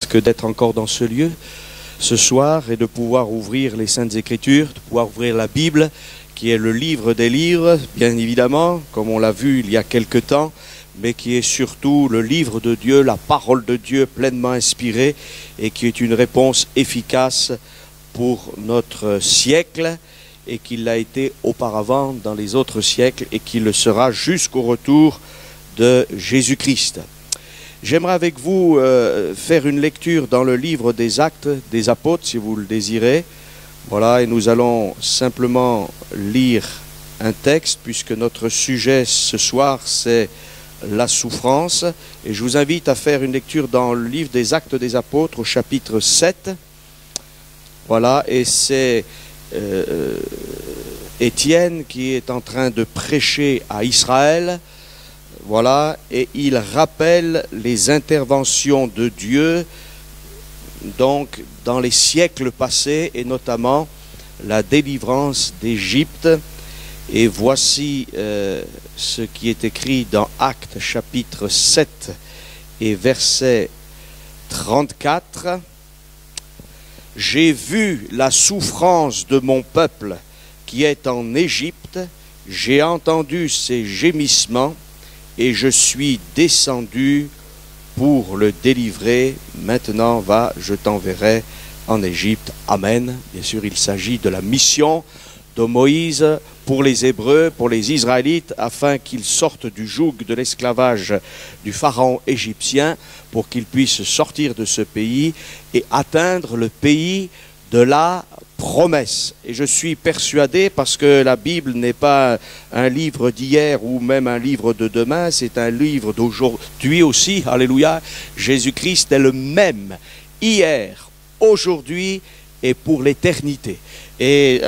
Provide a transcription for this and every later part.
que d'être encore dans ce lieu ce soir et de pouvoir ouvrir les Saintes Écritures, de pouvoir ouvrir la Bible, qui est le livre des livres, bien évidemment, comme on l'a vu il y a quelque temps, mais qui est surtout le livre de Dieu, la parole de Dieu pleinement inspirée et qui est une réponse efficace pour notre siècle et qui l'a été auparavant dans les autres siècles et qui le sera jusqu'au retour de Jésus-Christ. J'aimerais avec vous faire une lecture dans le livre des Actes des Apôtres, si vous le désirez. Voilà, et nous allons simplement lire un texte, puisque notre sujet ce soir, c'est la souffrance. Et je vous invite à faire une lecture dans le livre des Actes des Apôtres, au chapitre 7. Voilà, et c'est Étienne qui est en train de prêcher à Israël. Voilà, et il rappelle les interventions de Dieu donc dans les siècles passés et notamment la délivrance d'Égypte. Et voici ce qui est écrit dans Actes chapitre 7 et verset 34. « J'ai vu la souffrance de mon peuple qui est en Égypte, j'ai entendu ses gémissements, et je suis descendu pour le délivrer. Maintenant, va, je t'enverrai en Égypte. » Amen. Bien sûr, il s'agit de la mission de Moïse pour les Hébreux, pour les Israélites, afin qu'ils sortent du joug de l'esclavage du pharaon égyptien, pour qu'ils puissent sortir de ce pays et atteindre le pays de la promesse. Et je suis persuadé, parce que la Bible n'est pas un livre d'hier ou même un livre de demain, c'est un livre d'aujourd'hui aussi, alléluia. Jésus-Christ est le même hier, aujourd'hui et pour l'éternité. Et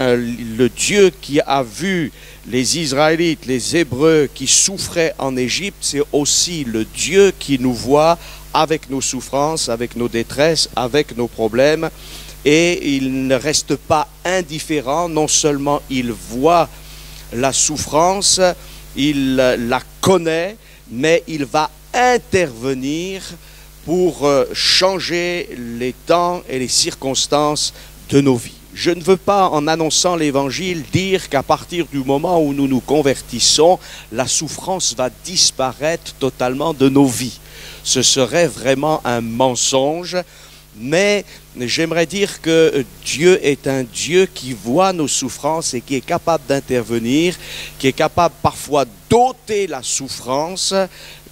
le Dieu qui a vu les Israélites, les Hébreux qui souffraient en Égypte, c'est aussi le Dieu qui nous voit avec nos souffrances, avec nos détresses, avec nos problèmes. Et il ne reste pas indifférent, non seulement il voit la souffrance, il la connaît, mais il va intervenir pour changer les temps et les circonstances de nos vies. Je ne veux pas, en annonçant l'Évangile, dire qu'à partir du moment où nous nous convertissons, la souffrance va disparaître totalement de nos vies. Ce serait vraiment un mensonge. Mais j'aimerais dire que Dieu est un Dieu qui voit nos souffrances et qui est capable d'intervenir, qui est capable parfois d'ôter la souffrance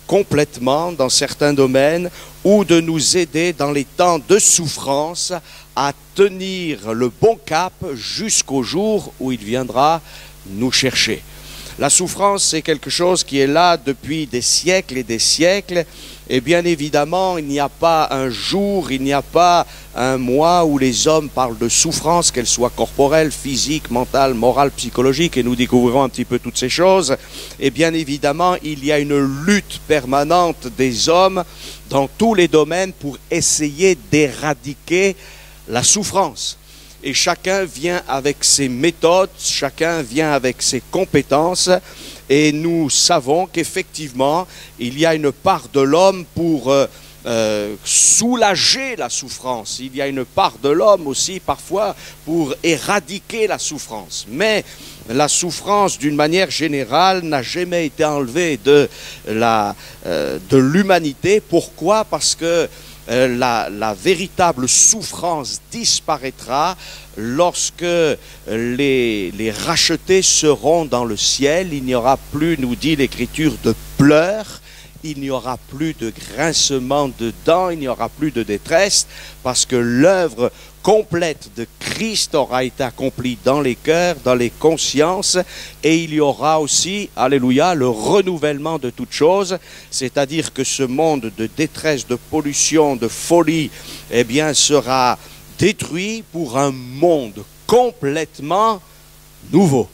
complètement dans certains domaines ou de nous aider dans les temps de souffrance à tenir le bon cap jusqu'au jour où il viendra nous chercher. La souffrance, c'est quelque chose qui est là depuis des siècles et des siècles. Et bien évidemment, il n'y a pas un jour, il n'y a pas un mois où les hommes parlent de souffrance, qu'elle soit corporelle, physique, mentale, morale, psychologique, et nous découvrirons un petit peu toutes ces choses. Et bien évidemment, il y a une lutte permanente des hommes dans tous les domaines pour essayer d'éradiquer la souffrance. Et chacun vient avec ses méthodes, chacun vient avec ses compétences. Et nous savons qu'effectivement, il y a une part de l'homme pour soulager la souffrance. Il y a une part de l'homme aussi parfois pour éradiquer la souffrance. Mais la souffrance, d'une manière générale, n'a jamais été enlevée de l'humanité. Pourquoi? Parce que la véritable souffrance disparaîtra lorsque les rachetés seront dans le ciel. Il n'y aura plus, nous dit l'Écriture, de pleurs, il n'y aura plus de grincement de dents, il n'y aura plus de détresse, parce que l'œuvre complète de Christ aura été accomplie dans les cœurs, dans les consciences, et il y aura aussi, alléluia, le renouvellement de toutes choses, c'est-à-dire que ce monde de détresse, de pollution, de folie, eh bien, sera détruit pour un monde complètement nouveau.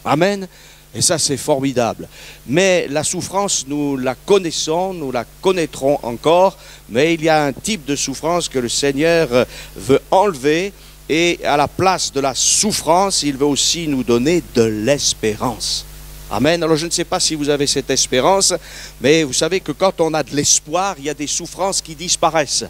Amen. Et ça, c'est formidable. Mais la souffrance, nous la connaissons, nous la connaîtrons encore, mais il y a un type de souffrance que le Seigneur veut enlever, et à la place de la souffrance, il veut aussi nous donner de l'espérance. Amen. Alors je ne sais pas si vous avez cette espérance, mais vous savez que quand on a de l'espoir, il y a des souffrances qui disparaissent.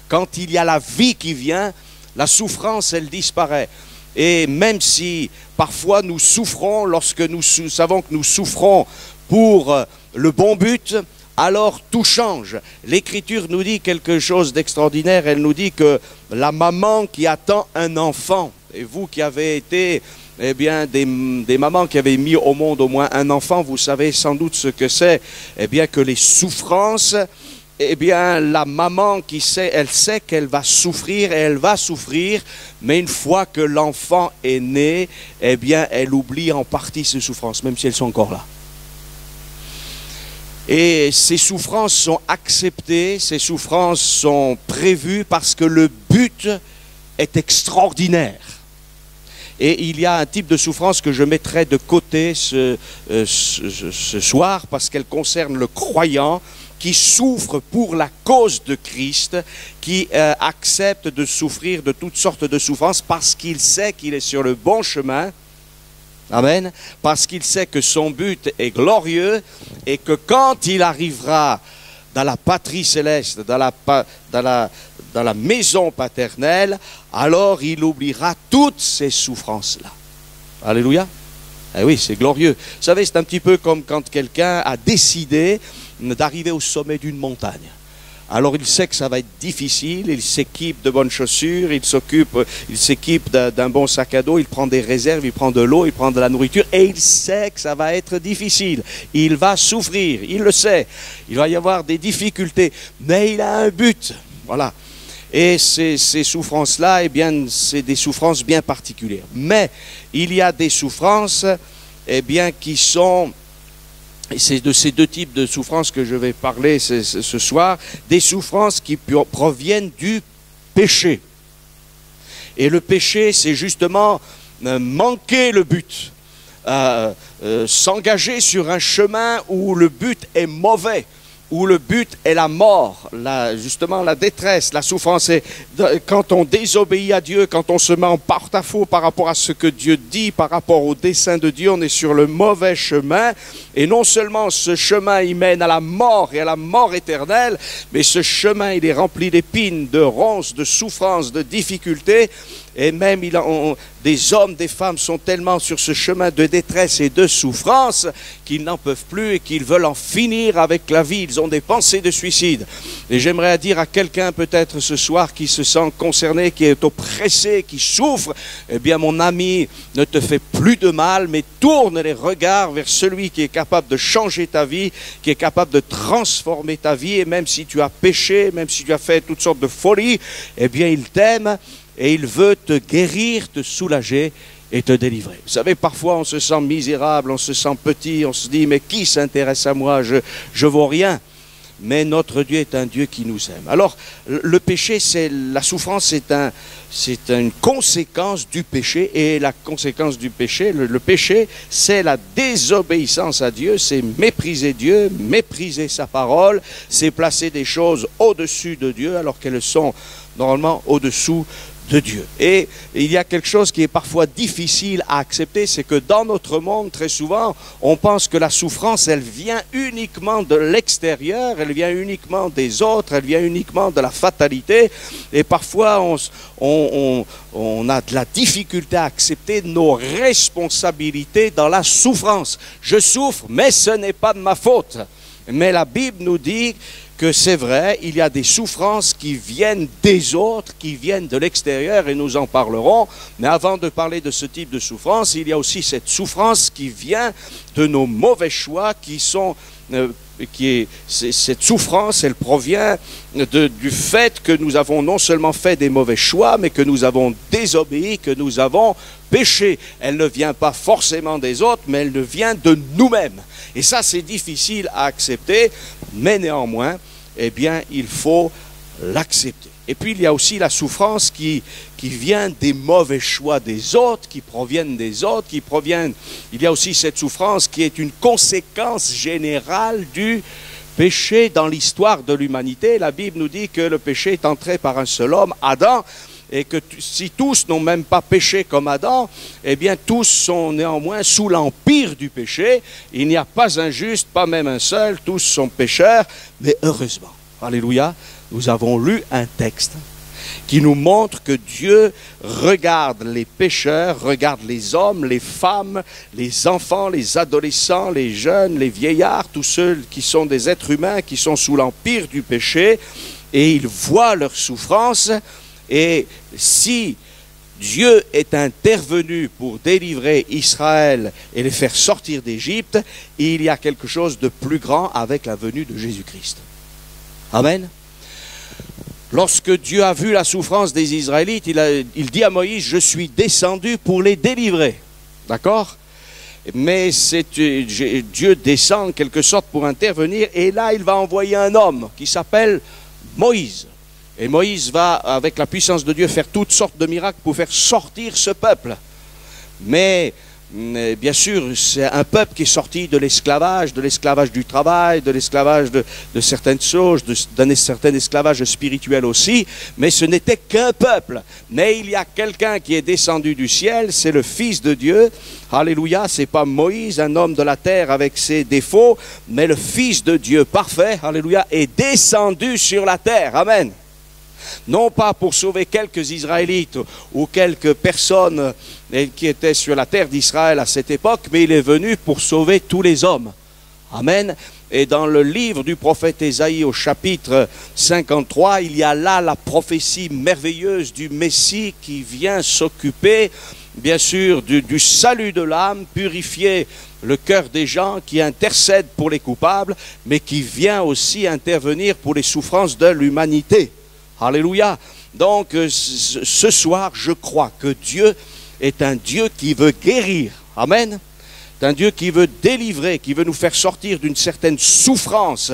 Quand il y a la vie qui vient, la souffrance, elle disparaît. Et même si parfois nous souffrons, lorsque nous savons que nous souffrons pour le bon but, alors tout change. L'Écriture nous dit quelque chose d'extraordinaire. Elle nous dit que la maman qui attend un enfant, et vous qui avez été des mamans qui avaient mis au monde au moins un enfant, vous savez sans doute ce que c'est, que les souffrances, la maman qui sait, elle sait qu'elle va souffrir et elle va souffrir, mais une fois que l'enfant est né, elle oublie en partie ses souffrances, même si elles sont encore là. Et ces souffrances sont acceptées, ces souffrances sont prévues parce que le but est extraordinaire. Et il y a un type de souffrance que je mettrai de côté ce soir parce qu'elle concerne le croyant qui souffre pour la cause de Christ, qui accepte de souffrir de toutes sortes de souffrances parce qu'il sait qu'il est sur le bon chemin. Amen. Parce qu'il sait que son but est glorieux et que quand il arrivera dans la patrie céleste, dans la maison paternelle, alors il oubliera toutes ces souffrances-là. Alléluia. Eh oui, c'est glorieux. Vous savez, c'est un petit peu comme quand quelqu'un a décidé d'arriver au sommet d'une montagne. Alors il sait que ça va être difficile, il s'équipe de bonnes chaussures, il s'équipe d'un bon sac à dos, il prend des réserves, il prend de l'eau, il prend de la nourriture et il sait que ça va être difficile. Il va souffrir, il le sait. Il va y avoir des difficultés, mais il a un but. Voilà. Et ces souffrances-là, c'est des souffrances bien particulières. Mais il y a des souffrances, qui sont... Et c'est de ces deux types de souffrances que je vais parler ce soir, des souffrances qui proviennent du péché. Et le péché, c'est justement manquer le but, s'engager sur un chemin où le but est mauvais, où le but est la mort, justement la détresse, la souffrance. Et quand on désobéit à Dieu, quand on se met en porte-à-faux par rapport à ce que Dieu dit, par rapport au dessein de Dieu, on est sur le mauvais chemin. Et non seulement ce chemin, il mène à la mort et à la mort éternelle, mais ce chemin, il est rempli d'épines, de ronces, de souffrances, de difficultés. Et même des hommes, des femmes sont tellement sur ce chemin de détresse et de souffrance qu'ils n'en peuvent plus et qu'ils veulent en finir avec la vie. Ils ont des pensées de suicide. Et j'aimerais dire à quelqu'un peut-être ce soir qui se sent concerné, qui est oppressé, qui souffre, mon ami, ne te fais plus de mal, mais tourne les regards vers celui qui est capable de changer ta vie, qui est capable de transformer ta vie. Et même si tu as péché, même si tu as fait toutes sortes de folies, il t'aime. Et il veut te guérir, te soulager et te délivrer. Vous savez, parfois on se sent misérable, on se sent petit, on se dit, mais qui s'intéresse à moi, je vaux rien. Mais notre Dieu est un Dieu qui nous aime. Alors, le péché, la souffrance, c'est une conséquence du péché. Et la conséquence du péché, le péché, c'est la désobéissance à Dieu, c'est mépriser Dieu, mépriser sa parole, c'est placer des choses au-dessus de Dieu alors qu'elles sont normalement au-dessous de Dieu. Et il y a quelque chose qui est parfois difficile à accepter, c'est que dans notre monde, très souvent, on pense que la souffrance, elle vient uniquement de l'extérieur, elle vient uniquement des autres, elle vient uniquement de la fatalité. Et parfois, on a de la difficulté à accepter nos responsabilités dans la souffrance. Je souffre, mais ce n'est pas de ma faute. Mais la Bible nous dit que c'est vrai, il y a des souffrances qui viennent des autres, qui viennent de l'extérieur, et nous en parlerons. Mais avant de parler de ce type de souffrance, il y a aussi cette souffrance qui vient de nos mauvais choix, cette souffrance, elle provient du fait que nous avons non seulement fait des mauvais choix, mais que nous avons désobéi, que nous avons péché. Elle ne vient pas forcément des autres, mais elle vient de nous-mêmes. Et ça, c'est difficile à accepter, mais néanmoins, il faut l'accepter. Et puis, il y a aussi la souffrance qui vient des mauvais choix des autres, qui proviennent des autres, il y a aussi cette souffrance qui est une conséquence générale du péché dans l'histoire de l'humanité. La Bible nous dit que le péché est entré par un seul homme, Adam, et que si tous n'ont même pas péché comme Adam, eh bien tous sont néanmoins sous l'empire du péché. Il n'y a pas un juste, pas même un seul, tous sont pécheurs, mais heureusement, alléluia, nous avons lu un texte qui nous montre que Dieu regarde les pécheurs, regarde les hommes, les femmes, les enfants, les adolescents, les jeunes, les vieillards, tous ceux qui sont des êtres humains, qui sont sous l'empire du péché, et il voit leur souffrance. Et si Dieu est intervenu pour délivrer Israël et les faire sortir d'Égypte, il y a quelque chose de plus grand avec la venue de Jésus-Christ. Amen. Lorsque Dieu a vu la souffrance des Israélites, il dit à Moïse, je suis descendu pour les délivrer. D'accord? Mais Dieu descend en quelque sorte pour intervenir, et là il va envoyer un homme qui s'appelle Moïse. Et Moïse va, avec la puissance de Dieu, faire toutes sortes de miracles pour faire sortir ce peuple. Mais bien sûr, c'est un peuple qui est sorti de l'esclavage du travail, de l'esclavage de certaines choses, d'un certain esclavage spirituel aussi, mais ce n'était qu'un peuple. Mais il y a quelqu'un qui est descendu du ciel, c'est le Fils de Dieu. Alléluia, c'est pas Moïse, un homme de la terre avec ses défauts, mais le Fils de Dieu parfait, alléluia, est descendu sur la terre. Amen. Non pas pour sauver quelques Israélites ou quelques personnes qui étaient sur la terre d'Israël à cette époque, mais il est venu pour sauver tous les hommes. Amen. Et dans le livre du prophète Ésaïe au chapitre 53, il y a là la prophétie merveilleuse du Messie qui vient s'occuper, bien sûr, du salut de l'âme, purifier le cœur des gens, qui intercède pour les coupables, mais qui vient aussi intervenir pour les souffrances de l'humanité. Alléluia. Donc ce soir, je crois que Dieu est un Dieu qui veut guérir. Amen. C'est un Dieu qui veut délivrer, qui veut nous faire sortir d'une certaine souffrance,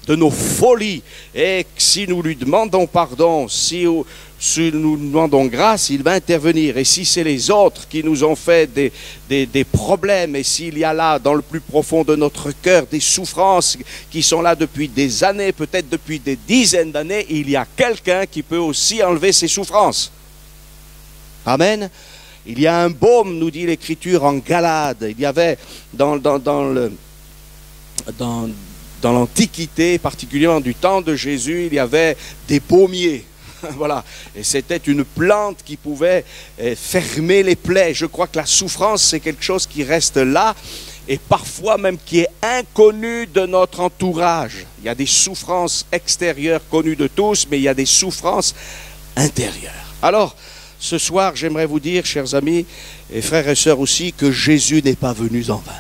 de nos folies. Et si nous lui demandons pardon, si nous demandons grâce, il va intervenir. Et si c'est les autres qui nous ont fait des problèmes, et s'il y a là, dans le plus profond de notre cœur, des souffrances qui sont là depuis des années, peut-être depuis des dizaines d'années, il y a quelqu'un qui peut aussi enlever ces souffrances. Amen. Il y a un baume, nous dit l'Écriture, en Galade. Il y avait dans l'Antiquité, particulièrement du temps de Jésus, il y avait des baumiers. Voilà, et c'était une plante qui pouvait fermer les plaies. Je crois que la souffrance, c'est quelque chose qui reste là, et parfois même qui est inconnu de notre entourage. Il y a des souffrances extérieures connues de tous, mais il y a des souffrances intérieures. Alors, ce soir, j'aimerais vous dire, chers amis, et frères et sœurs aussi, que Jésus n'est pas venu en vain.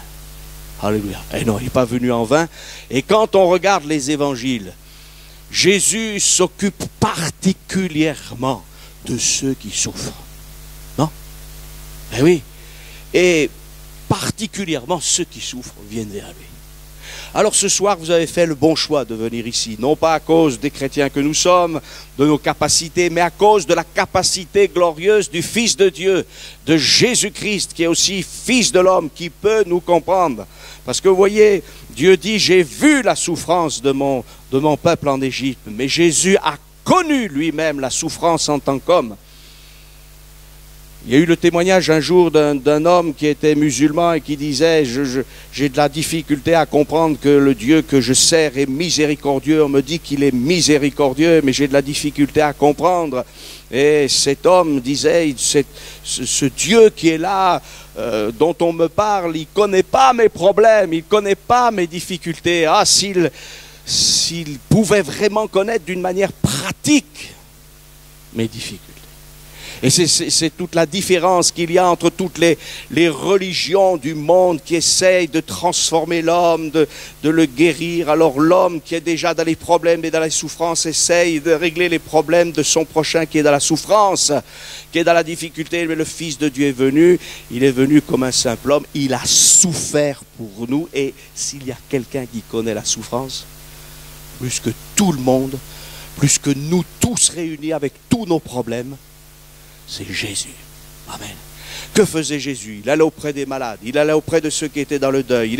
Alléluia. Et non, il n'est pas venu en vain. Et quand on regarde les évangiles, Jésus s'occupe particulièrement de ceux qui souffrent. Non? Eh oui. Et particulièrement ceux qui souffrent viennent vers lui. Alors ce soir, vous avez fait le bon choix de venir ici, non pas à cause des chrétiens que nous sommes, de nos capacités, mais à cause de la capacité glorieuse du Fils de Dieu, de Jésus-Christ, qui est aussi Fils de l'homme, qui peut nous comprendre. Parce que vous voyez, Dieu dit, j'ai vu la souffrance de mon peuple en Égypte, mais Jésus a connu lui-même la souffrance en tant qu'homme. Il y a eu le témoignage un jour d'un homme qui était musulman et qui disait « J'ai de la difficulté à comprendre que le Dieu que je sers est miséricordieux. On me dit qu'il est miséricordieux, mais j'ai de la difficulté à comprendre. » Et cet homme disait « Ce Dieu qui est là, dont on me parle, il ne connaît pas mes problèmes, il ne connaît pas mes difficultés. Ah, s'il pouvait vraiment connaître d'une manière pratique mes difficultés. » Et c'est toute la différence qu'il y a entre toutes les religions du monde qui essayent de transformer l'homme, de le guérir. Alors l'homme qui est déjà dans les problèmes et dans les souffrances essaye de régler les problèmes de son prochain qui est dans la souffrance, qui est dans la difficulté. Mais le Fils de Dieu est venu, il est venu comme un simple homme, il a souffert pour nous. Et s'il y a quelqu'un qui connaît la souffrance, plus que tout le monde, plus que nous tous réunis avec tous nos problèmes, c'est Jésus. Amen. Que faisait Jésus? Il allait auprès des malades, il allait auprès de ceux qui étaient dans le deuil,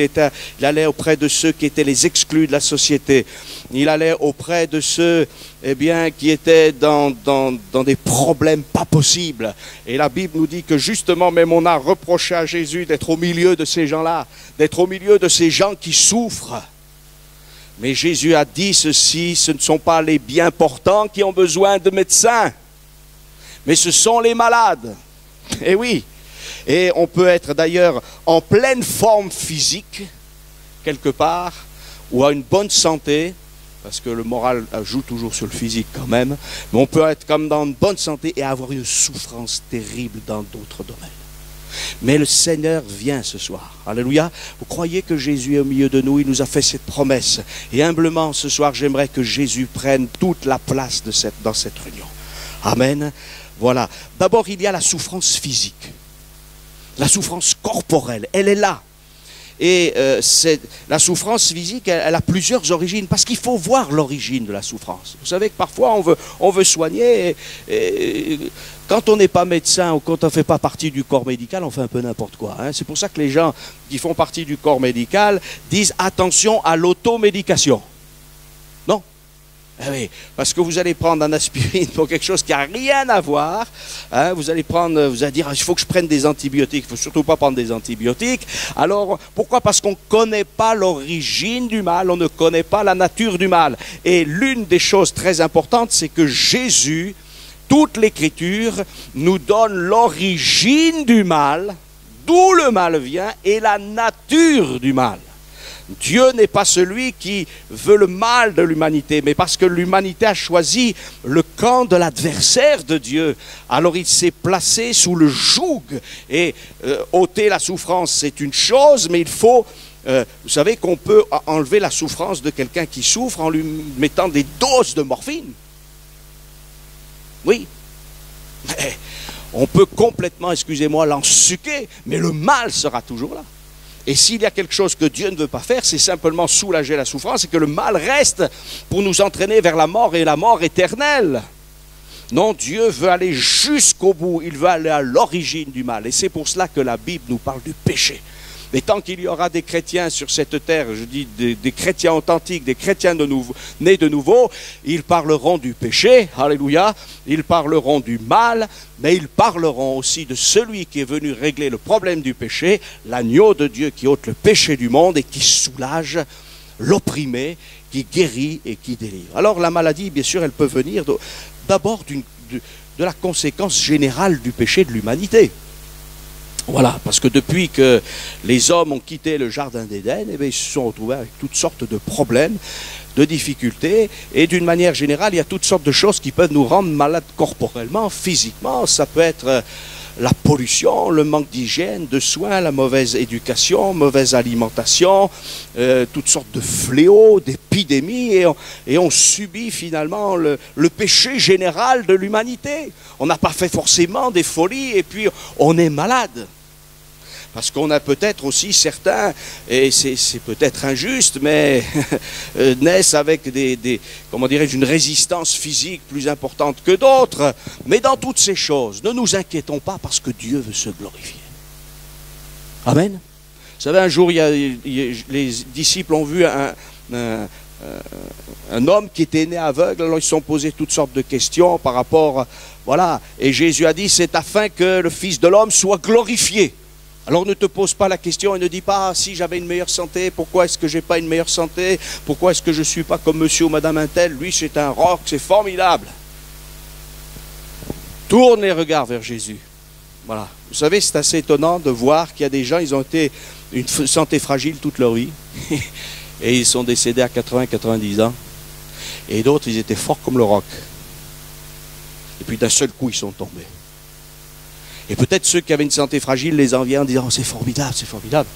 il allait auprès de ceux qui étaient les exclus de la société, il allait auprès de ceux qui étaient dans des problèmes pas possibles. Et la Bible nous dit que justement, même on a reproché à Jésus d'être au milieu de ces gens-là, d'être au milieu de ces gens qui souffrent. Mais Jésus a dit ceci, ce ne sont pas les bien portants qui ont besoin de médecins, mais ce sont les malades. Et oui. Et on peut être d'ailleurs en pleine forme physique, quelque part, ou à une bonne santé, parce que le moral joue toujours sur le physique quand même, mais on peut être comme dans une bonne santé et avoir une souffrance terrible dans d'autres domaines. Mais le Seigneur vient ce soir. Alléluia. Vous croyez que Jésus est au milieu de nous? Il nous a fait cette promesse. Et humblement, ce soir, j'aimerais que Jésus prenne toute la place dans cette réunion. Amen. Voilà. D'abord, il y a la souffrance physique. La souffrance corporelle, elle est là. Et la souffrance physique, elle a plusieurs origines, parce qu'il faut voir l'origine de la souffrance. Vous savez que parfois on veut soigner, et quand on n'est pas médecin ou quand on ne fait pas partie du corps médical, on fait un peu n'importe quoi. Hein. C'est pour ça que les gens qui font partie du corps médical disent attention à l'automédication. Non. Eh oui, parce que vous allez prendre un aspirine pour quelque chose qui n'a rien à voir. Hein, vous allez dire, il faut que je prenne des antibiotiques. Il ne faut surtout pas prendre des antibiotiques. Alors, pourquoi? Parce qu'on ne connaît pas l'origine du mal, on ne connaît pas la nature du mal. Et l'une des choses très importantes, c'est que Jésus, toute l'Écriture, nous donne l'origine du mal, d'où le mal vient, et la nature du mal. Dieu n'est pas celui qui veut le mal de l'humanité, mais parce que l'humanité a choisi le camp de l'adversaire de Dieu, alors il s'est placé sous le joug. Et ôter la souffrance, c'est une chose, mais il faut... vous savez qu'on peut enlever la souffrance de quelqu'un qui souffre en lui mettant des doses de morphine. Oui. Mais on peut complètement, excusez-moi, l'ensuquer, mais le mal sera toujours là. Et s'il y a quelque chose que Dieu ne veut pas faire, c'est simplement soulager la souffrance et que le mal reste pour nous entraîner vers la mort et la mort éternelle. Non, Dieu veut aller jusqu'au bout, il veut aller à l'origine du mal. Et c'est pour cela que la Bible nous parle du péché. Et tant qu'il y aura des chrétiens sur cette terre, je dis des chrétiens authentiques, des chrétiens nés de nouveau, ils parleront du péché, alléluia, ils parleront du mal, mais ils parleront aussi de celui qui est venu régler le problème du péché, l'agneau de Dieu qui ôte le péché du monde et qui soulage l'opprimé, qui guérit et qui délivre. Alors la maladie, bien sûr, elle peut venir d'abord de la conséquence générale du péché de l'humanité. Voilà, parce que depuis que les hommes ont quitté le jardin d'Éden, ils se sont retrouvés avec toutes sortes de problèmes, de difficultés, et d'une manière générale, il y a toutes sortes de choses qui peuvent nous rendre malades corporellement, physiquement. Ça peut être la pollution, le manque d'hygiène, de soins, la mauvaise éducation, mauvaise alimentation, toutes sortes de fléaux, d'épidémies, et on subit finalement le péché général de l'humanité. On n'a pas fait forcément des folies, et puis on est malade. Parce qu'on a peut-être aussi certains, et c'est peut-être injuste, mais naissent avec comment dirais-je, une résistance physique plus importante que d'autres. Mais dans toutes ces choses, ne nous inquiétons pas parce que Dieu veut se glorifier. Amen. Vous savez, un jour, les disciples ont vu un homme qui était né aveugle, alors ils se sont posés toutes sortes de questions par rapport, voilà. Et Jésus a dit, c'est afin que le Fils de l'homme soit glorifié. Alors ne te pose pas la question et ne dis pas, si j'avais une meilleure santé, pourquoi est-ce que j'ai pas une meilleure santé? Pourquoi est-ce que je ne suis pas comme monsieur ou madame Intel? Lui c'est un roc, c'est formidable. Tourne les regards vers Jésus. Voilà. Vous savez, c'est assez étonnant de voir qu'il y a des gens, ils ont été une santé fragile toute leur vie et ils sont décédés à 80-90 ans. Et d'autres, ils étaient forts comme le roc. Et puis d'un seul coup, ils sont tombés. Et peut-être ceux qui avaient une santé fragile les enviaient en disant, oh, c'est formidable, c'est formidable.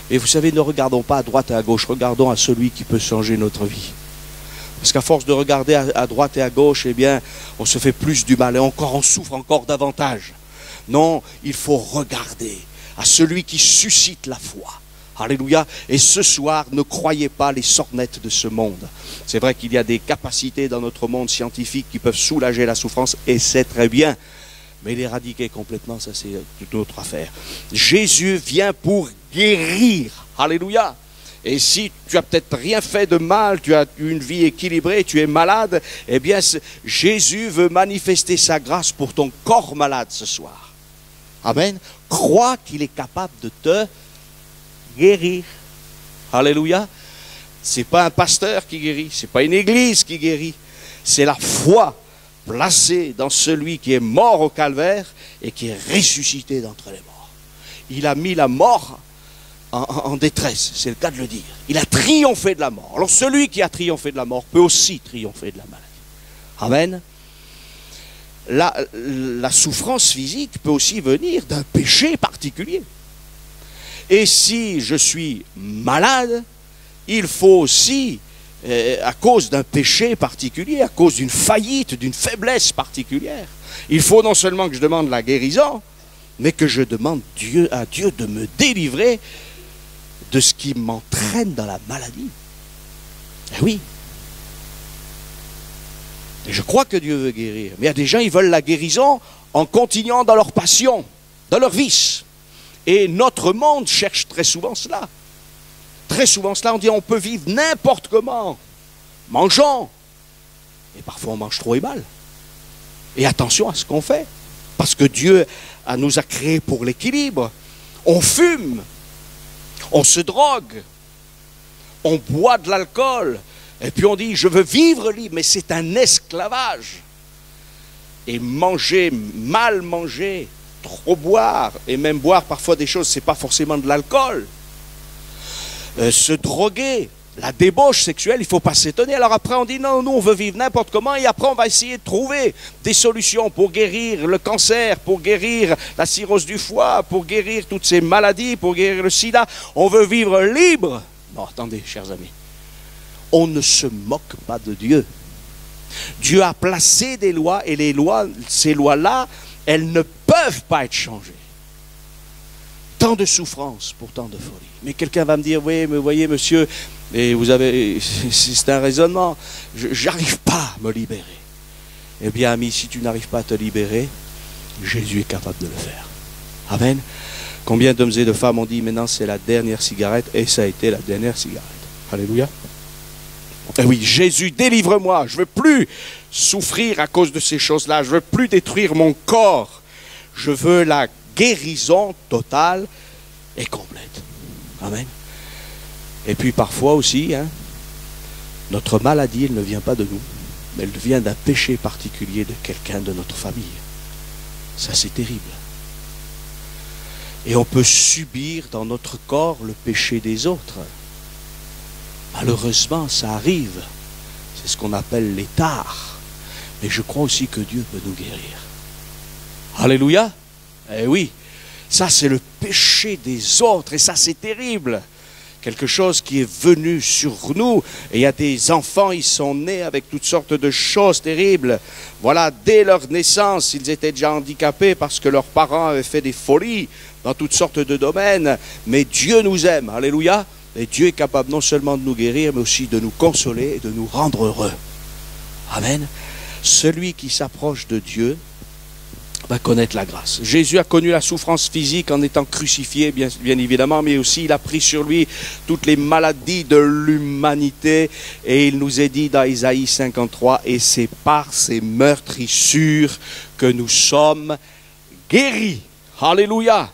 Mais vous savez, ne regardons pas à droite et à gauche, regardons à celui qui peut changer notre vie. Parce qu'à force de regarder à droite et à gauche, eh bien, on se fait plus du mal et encore on souffre encore davantage. Non, il faut regarder à celui qui suscite la foi. Alléluia. Et ce soir, ne croyez pas les sornettes de ce monde. C'est vrai qu'il y a des capacités dans notre monde scientifique qui peuvent soulager la souffrance et c'est très bien. mais l'éradiquer complètement, ça c'est toute autre affaire. Jésus vient pour guérir. Alléluia. Et si tu as peut-être rien fait de mal, tu as une vie équilibrée, tu es malade, eh bien Jésus veut manifester sa grâce pour ton corps malade ce soir. Amen. Crois qu'il est capable de te guérir. Alléluia. C'est pas un pasteur qui guérit, c'est pas une église qui guérit. C'est la foi placée dans celui qui est mort au calvaire et qui est ressuscité d'entre les morts. Il a mis la mort en détresse, c'est le cas de le dire. Il a triomphé de la mort. Alors celui qui a triomphé de la mort peut aussi triompher de la maladie. Amen. La souffrance physique peut aussi venir d'un péché particulier. Et si je suis malade, il faut aussi, à cause d'un péché particulier, à cause d'une faillite, d'une faiblesse particulière, il faut non seulement que je demande la guérison, mais que je demande à Dieu de me délivrer de ce qui m'entraîne dans la maladie. Eh oui. Et je crois que Dieu veut guérir. Mais il y a des gens, ils veulent la guérison en continuant dans leur passion, dans leur vice. Et notre monde cherche très souvent cela. Très souvent cela, on dit on peut vivre n'importe comment. Mangeons. Et parfois on mange trop et mal. Et attention à ce qu'on fait. Parce que Dieu nous a créés pour l'équilibre. On fume. On se drogue. On boit de l'alcool. Et puis on dit je veux vivre libre. Mais c'est un esclavage. Et manger, mal manger, trop boire, et même boire parfois des choses, c'est pas forcément de l'alcool. Se droguer, la débauche sexuelle, il ne faut pas s'étonner. Alors après on dit non, nous on veut vivre n'importe comment, et après on va essayer de trouver des solutions pour guérir le cancer, pour guérir la cirrhose du foie, pour guérir toutes ces maladies, pour guérir le sida. On veut vivre libre. Non, attendez, chers amis, on ne se moque pas de Dieu. Dieu a placé des lois, et les lois, ces lois-là, elles ne peuvent pas être changées. Tant de souffrance pour tant de folie. Mais quelqu'un va me dire, oui, mais voyez, monsieur, et vous avez, c'est un raisonnement, j'arrive pas à me libérer. Eh bien, ami, si tu n'arrives pas à te libérer, Jésus est capable de le faire. Amen. Combien d'hommes et de femmes ont dit, maintenant c'est la dernière cigarette, et ça a été la dernière cigarette. Alléluia. Eh oui, Jésus, délivre-moi, je ne veux plus souffrir à cause de ces choses-là, je ne veux plus détruire mon corps, je veux la guérison totale et complète. Amen. Et puis parfois aussi, notre maladie, elle ne vient pas de nous, mais elle vient d'un péché particulier de quelqu'un de notre famille. Ça, c'est terrible. Et on peut subir dans notre corps le péché des autres. Malheureusement, ça arrive. C'est ce qu'on appelle les tares. Mais je crois aussi que Dieu peut nous guérir. Alléluia. Eh oui, ça c'est le péché des autres. Et ça c'est terrible. Quelque chose qui est venu sur nous. Et il y a des enfants, ils sont nés avec toutes sortes de choses terribles. Voilà, dès leur naissance, ils étaient déjà handicapés parce que leurs parents avaient fait des folies dans toutes sortes de domaines. Mais Dieu nous aime. Alléluia. Et Dieu est capable non seulement de nous guérir, mais aussi de nous consoler et de nous rendre heureux. Amen. Celui qui s'approche de Dieu va connaître la grâce. Jésus a connu la souffrance physique en étant crucifié, bien évidemment, mais aussi il a pris sur lui toutes les maladies de l'humanité. Et il nous est dit dans Isaïe 53, et c'est par ces meurtrissures que nous sommes guéris. Alléluia.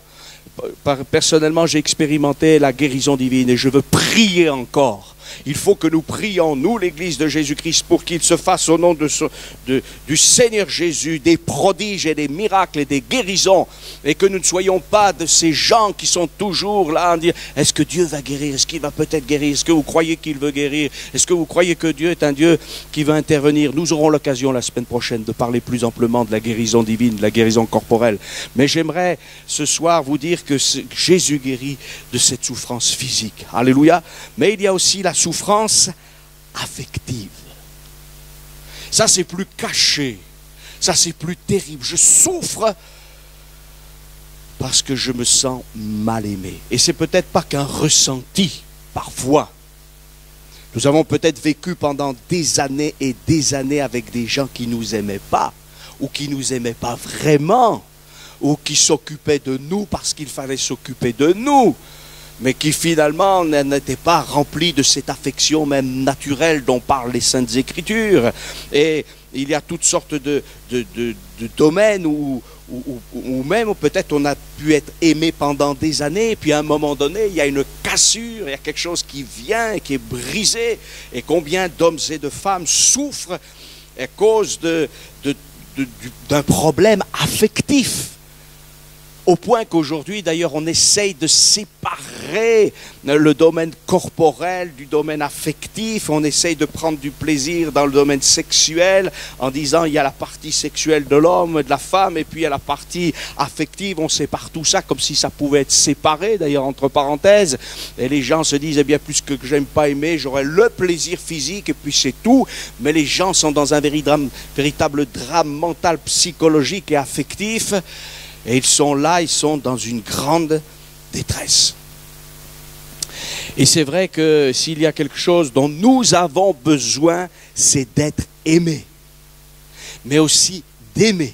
Personnellement, j'ai expérimenté la guérison divine et je veux prier encore. Il faut que nous prions, nous, l'Église de Jésus-Christ, pour qu'il se fasse au nom du Seigneur Jésus des prodiges et des miracles et des guérisons, et que nous ne soyons pas de ces gens qui sont toujours là à dire, est-ce que Dieu va guérir? Est-ce qu'il va peut-être guérir? Est-ce que vous croyez qu'il veut guérir? Est-ce que vous croyez que Dieu est un Dieu qui va intervenir? Nous aurons l'occasion la semaine prochaine de parler plus amplement de la guérison divine, de la guérison corporelle. Mais j'aimerais ce soir vous dire que Jésus guérit de cette souffrance physique. Alléluia. Mais il y a aussi la souffrance affective. Ça c'est plus caché. Ça c'est plus terrible. Je souffre parce que je me sens mal aimé. Et c'est peut-être pas qu'un ressenti, parfois. Nous avons peut-être vécu pendant des années et des années avec des gens qui ne nous aimaient pas. ou qui ne nous aimait pas vraiment, ou qui s'occupait de nous parce qu'il fallait s'occuper de nous, mais qui finalement n'était pas rempli de cette affection même naturelle dont parlent les Saintes Écritures. Et il y a toutes sortes de domaines où même peut-être on a pu être aimé pendant des années, et puis à un moment donné, il y a une cassure, il y a quelque chose qui vient, qui est brisé, et combien d'hommes et de femmes souffrent à cause d'un problème affectif. Au point qu'aujourd'hui, d'ailleurs, on essaye de séparer le domaine corporel du domaine affectif. On essaye de prendre du plaisir dans le domaine sexuel en disant il y a la partie sexuelle de l'homme, de la femme, et puis il y a la partie affective. On sépare tout ça comme si ça pouvait être séparé, d'ailleurs, entre parenthèses. Et les gens se disent, eh bien, puisque j'aime pas aimer, j'aurai le plaisir physique, et puis c'est tout. Mais les gens sont dans un véritable drame mental, psychologique et affectif. Et ils sont là, ils sont dans une grande détresse. Et c'est vrai que s'il y a quelque chose dont nous avons besoin, c'est d'être aimés. Mais aussi d'aimer.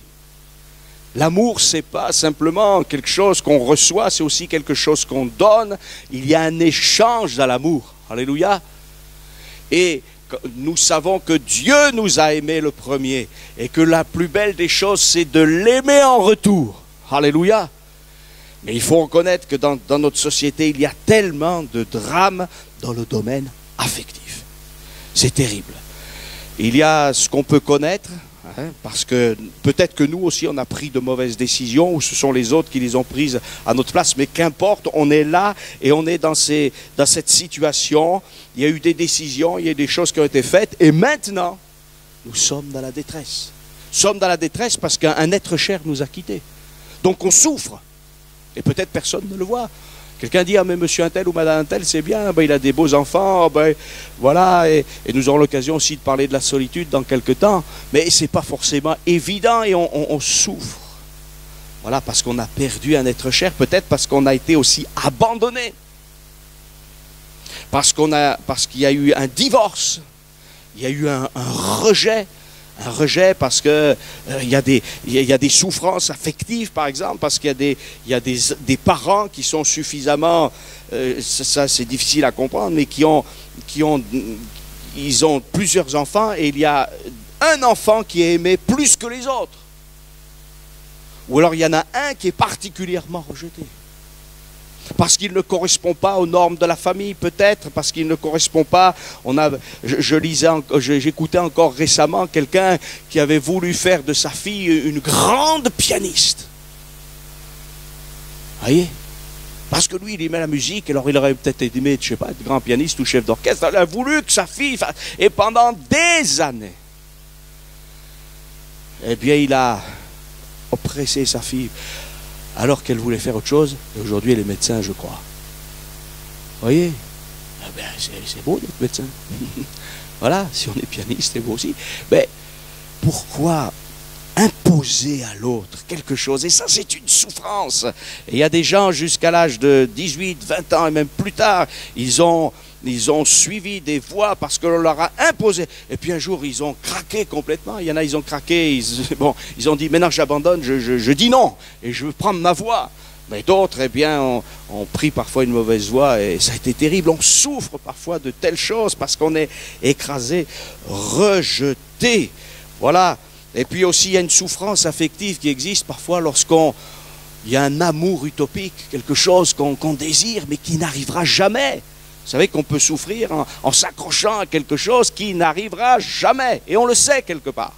L'amour, ce n'est pas simplement quelque chose qu'on reçoit, c'est aussi quelque chose qu'on donne. Il y a un échange dans l'amour. Alléluia. Et nous savons que Dieu nous a aimés le premier. Et que la plus belle des choses, c'est de l'aimer en retour. Alléluia. Mais il faut reconnaître que dans notre société, il y a tellement de drames dans le domaine affectif. C'est terrible. Il y a ce qu'on peut connaître, parce que peut-être que nous aussi, on a pris de mauvaises décisions, ou ce sont les autres qui les ont prises à notre place, mais qu'importe, on est là et on est dans cette situation. Il y a eu des décisions, il y a des choses qui ont été faites, et maintenant, nous sommes dans la détresse. Nous sommes dans la détresse parce qu'un être cher nous a quittés. Donc on souffre. Et peut-être personne ne le voit. Quelqu'un dit, ah mais monsieur un tel ou madame un tel, c'est bien, ben, il a des beaux enfants, ben, voilà, et nous aurons l'occasion aussi de parler de la solitude dans quelques temps. Mais ce n'est pas forcément évident et on souffre. Voilà, parce qu'on a perdu un être cher, peut-être parce qu'on a été aussi abandonné. Parce qu'il y a eu un divorce, il y a eu un rejet. Un rejet parce que il y a des souffrances affectives, par exemple, parce qu'il y a des parents qui sont suffisamment, ça c'est difficile à comprendre, mais ils ont plusieurs enfants et il y a un enfant qui est aimé plus que les autres. Ou alors il y en a un qui est particulièrement rejeté. Parce qu'il ne correspond pas aux normes de la famille, peut-être, parce qu'il ne correspond pas. J'écoutais encore récemment quelqu'un qui avait voulu faire de sa fille une grande pianiste. Vous voyez? Parce que lui, il aimait la musique, alors il aurait peut-être aimé, je ne sais pas, être grand pianiste ou chef d'orchestre. Il a voulu que sa fille, et pendant des années, eh bien, il a oppressé sa fille. Alors qu'elle voulait faire autre chose, et aujourd'hui elle est médecin, je crois. Vous voyez? Ah ben, c'est beau d'être médecin. Voilà, si on est pianiste, c'est beau aussi. Mais pourquoi imposer à l'autre quelque chose? Et ça, c'est une souffrance. Et il y a des gens jusqu'à l'âge de 18, 20 ans, et même plus tard, ils ont suivi des voies parce qu'on leur a imposé. Et puis un jour, ils ont craqué complètement. Il y en a, ils ont craqué. Ils ont dit, maintenant j'abandonne, je dis non. Et je veux prendre ma voie. Mais d'autres, eh bien, ont pris parfois une mauvaise voie. Et ça a été terrible. On souffre parfois de telles choses parce qu'on est écrasé, rejeté. Voilà. Et puis aussi, il y a une souffrance affective qui existe parfois il y a un amour utopique, quelque chose qu'on désire, mais qui n'arrivera jamais. Vous savez qu'on peut souffrir en s'accrochant à quelque chose qui n'arrivera jamais. Et on le sait quelque part.